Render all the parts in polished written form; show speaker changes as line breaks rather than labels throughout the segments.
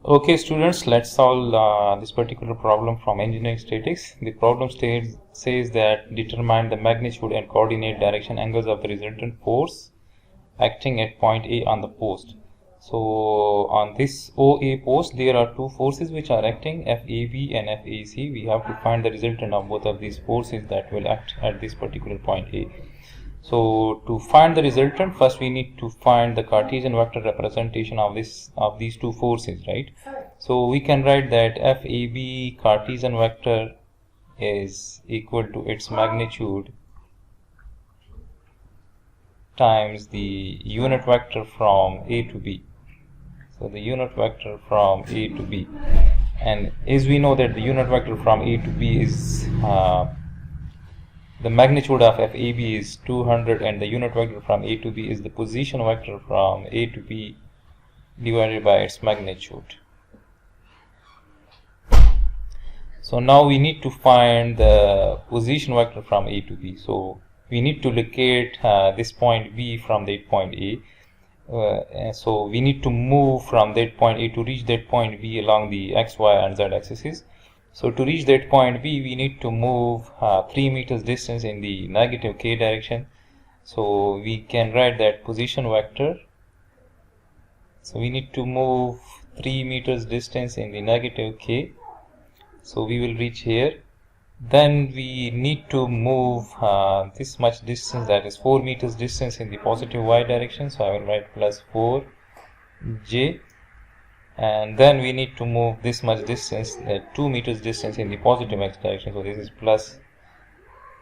Okay students, let's solve this particular problem from engineering statics. The problem says that determine the magnitude and coordinate direction angles of the resultant force acting at point A on the post. So on this OA post there are two forces which are acting, FAB and FAC. We have to find the resultant of both of these forces that will act at this particular point A. So to find the resultant, first we need to find the Cartesian vector representation of these two forces, right? So we can write that FAB Cartesian vector is equal to its magnitude times the unit vector from A to B. So the unit vector from A to B, and as we know that the unit vector from A to B is the magnitude of FAB is 200, and the unit vector from A to B is the position vector from A to B divided by its magnitude. So now we need to find the position vector from A to B. So we need to locate this point B from that point A. So we need to move from that point A to reach that point B along the X, Y and Z axes. So to reach that point B, we need to move 3 meters distance in the negative k direction. So we can write that position vector. So we need to move 3 meters distance in the negative k. So we will reach here. Then we need to move this much distance, that is 4 meters distance in the positive y direction. So I will write plus 4j. And then we need to move this much distance, 2 meters distance in the positive x direction. So this is plus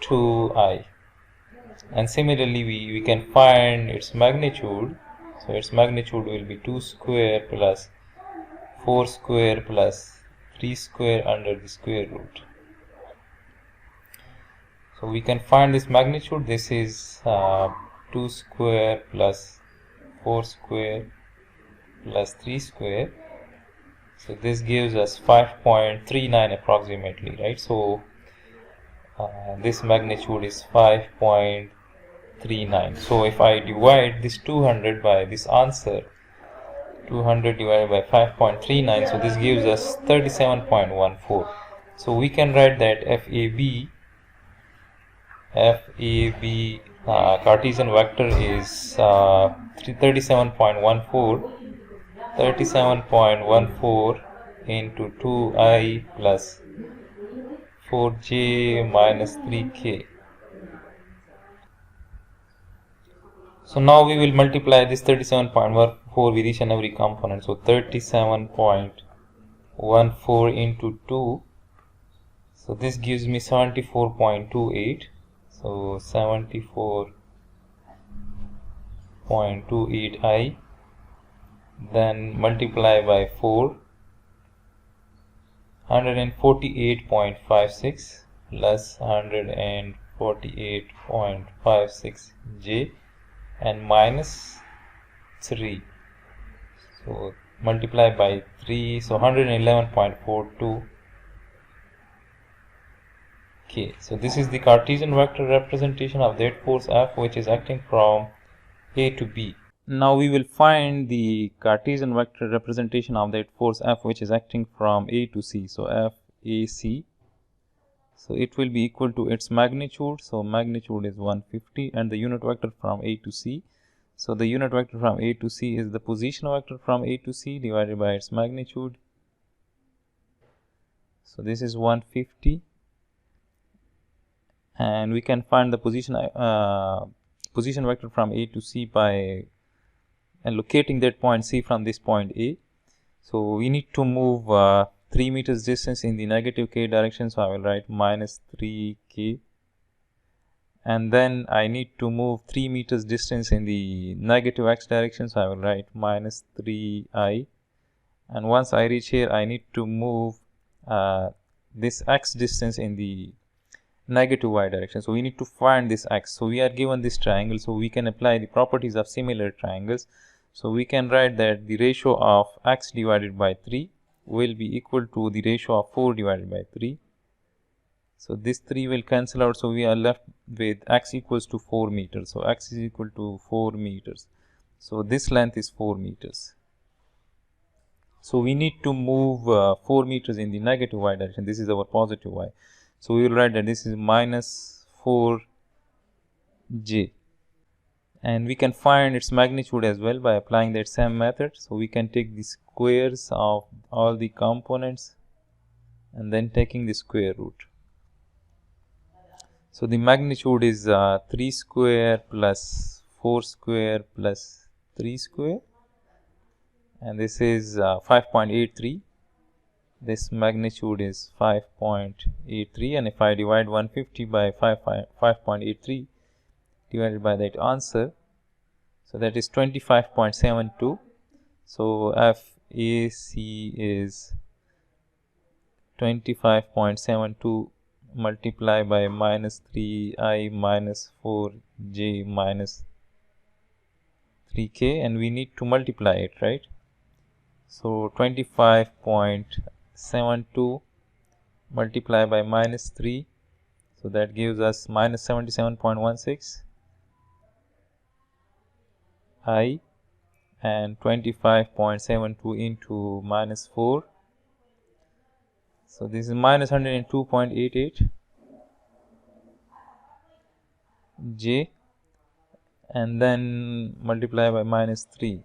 2I. And similarly we can find its magnitude. So its magnitude will be 2 square plus 4 square plus 3 square under the square root. So we can find this magnitude. This is 2 square plus 4 square plus 3 square. So this gives us 5.39 approximately, right? So this magnitude is 5.39. So if I divide this 200 by this answer, 200 divided by 5.39, so this gives us 37.14. So we can write that FAB Cartesian vector is 37.14 into 2I plus 4j minus 3k. So now we will multiply this 37.14 with each and every component. So 37.14 into 2. So this gives me 74.28. So 74.28I. Then multiply by 4, 148.56 plus 148.56 j and minus 3. So multiply by 3, so 111.42 k. So this is the Cartesian vector representation of that force F which is acting from A to B. Now we will find the Cartesian vector representation of that force F which is acting from A to C. So FAC. So it will be equal to its magnitude. So magnitude is 150, and the unit vector from A to C. So the unit vector from A to C is the position vector from A to C divided by its magnitude. So this is 150, and we can find the position vector from A to C by locating that point C from this point A. So we need to move 3 meters distance in the negative k direction. So I will write minus 3k, and then I need to move 3 meters distance in the negative x direction. So I will write minus 3I, and once I reach here I need to move this x distance in the negative y direction. So we need to find this x. So we are given this triangle, so we can apply the properties of similar triangles. So we can write that the ratio of x divided by 3 will be equal to the ratio of 4 divided by 3. So this 3 will cancel out, so we are left with x equals to 4 meters. So x is equal to 4 meters. So this length is 4 meters. So we need to move 4 meters in the negative y direction. This is our positive y. So we will write that this is minus 4j. And we can find its magnitude as well by applying that same method. So we can take the squares of all the components and then taking the square root. So the magnitude is 3 square plus 4 square plus 3 square, and this is 5.83. This magnitude is 5.83, and if I divide 150 by 5.83 divided by that answer, so that is 25.72. So FAC is 25.72 multiplied by minus 3I minus 4j minus 3k, and we need to multiply it, right? So 25.72 multiplied by minus 3, so that gives us minus 77.16 I, and 25.72 into minus 4, so this is minus 102.88 j, and then multiply by minus 3.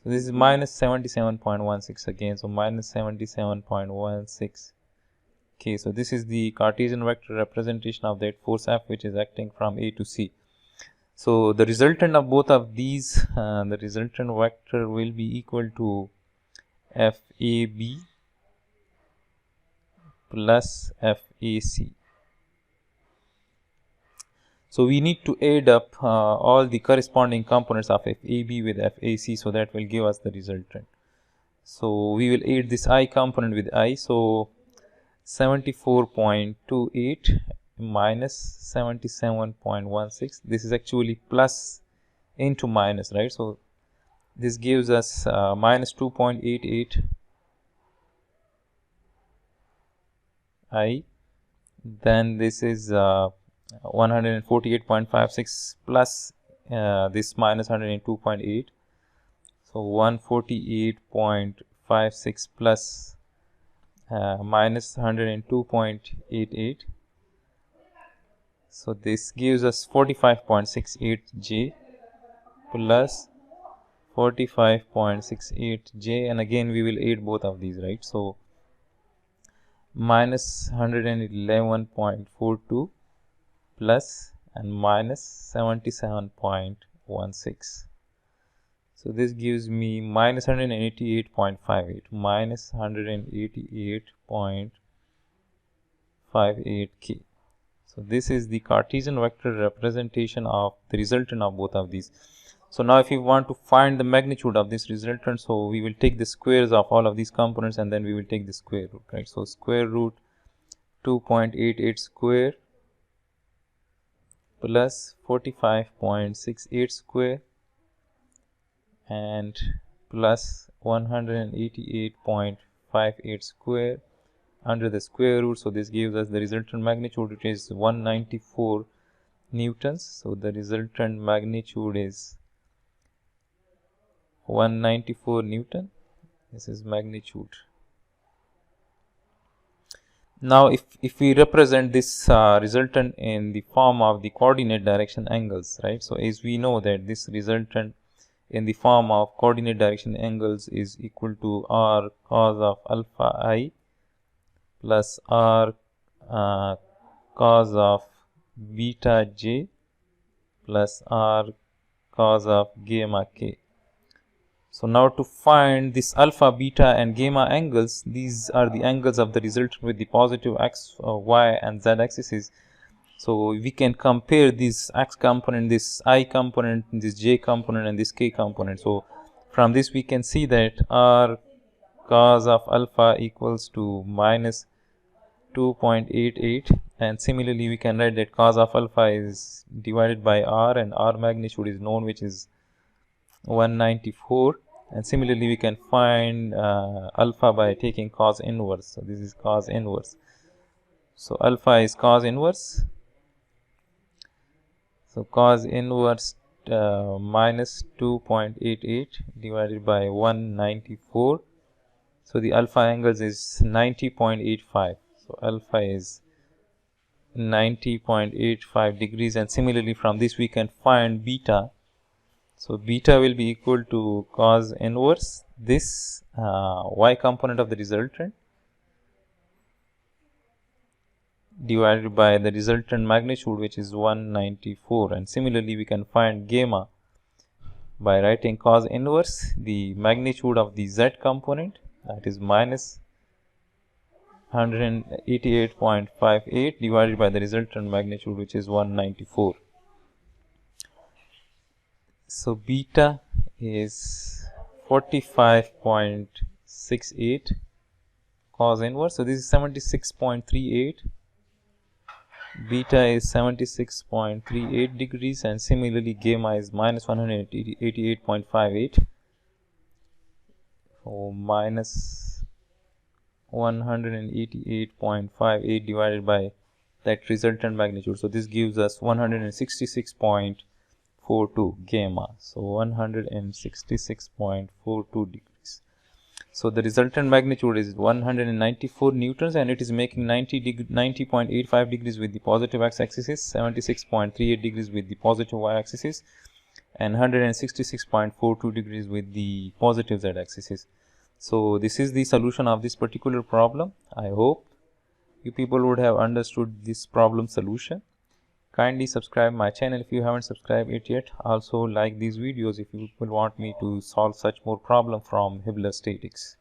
So this is minus 77.16 again, so minus 77.16 k. So this is the Cartesian vector representation of that force F which is acting from A to C. So the resultant of both of these, the resultant vector will be equal to FAB plus FAC. So we need to add up all the corresponding components of FAB with FAC, so that will give us the resultant. So we will add this I component with I. So 74.28 minus 77.16. This is actually plus into minus, right? So this gives us minus 2.88 I. Then this is 148.56 plus this minus 102.8, so 148.56 plus minus 102.88, so this gives us 45.68 j plus 45.68 j, and again we will add both of these, right? So minus 111.42 plus and minus 77.16. So this gives me minus 188.58, minus 188.58 k. So this is the Cartesian vector representation of the resultant of both of these. So now if you want to find the magnitude of this resultant, so we will take the squares of all of these components and then we will take the square root, right? So square root 2.88 square plus 45.68 square and plus 188.58 square under the square root. So this gives us the resultant magnitude, which is 194 newtons. So the resultant magnitude is 194 newton. This is magnitude. Now if we represent this resultant in the form of the coordinate direction angles, right? So as we know that this resultant in the form of coordinate direction angles is equal to r cos of alpha I plus r cos of beta j plus r cos of gamma k. So now to find this alpha, beta and gamma angles, these are the angles of the resultant with the positive x, y and z axes. So we can compare this x component, this I component, this j component and this k component. So from this we can see that r cos of alpha equals to minus 2.88, and similarly we can write that cos of alpha is divided by r, and r magnitude is known, which is 194. And similarly we can find alpha by taking cos inverse. So this is cos inverse. So alpha is cos inverse. So cos inverse minus 2.88 divided by 194. So the alpha angles is 90.85. So alpha is 90.85 degrees, and similarly from this we can find beta. So beta will be equal to cos inverse this y component of the resultant divided by the resultant magnitude, which is 194, and similarly we can find gamma by writing cos inverse the magnitude of the z component, that is minus 188.58 divided by the resultant magnitude, which is 194. So beta is 45.68 cos inverse. So this is 76.38. Beta is 76.38 degrees, and similarly gamma is minus 188.58. So minus 188.58 divided by that resultant magnitude. So this gives us 166.42 gamma. So 166.42 degrees. So the resultant magnitude is 194 newtons, and it is making 90.85 degrees with the positive x-axis, 76.38 degrees with the positive y-axis, and 166.42 degrees with the positive z-axis. So this is the solution of this particular problem. I hope you people would have understood this problem solution. Kindly subscribe my channel if you haven't subscribed it yet. Also like these videos if you will want me to solve such more problem from Hibbeler statics.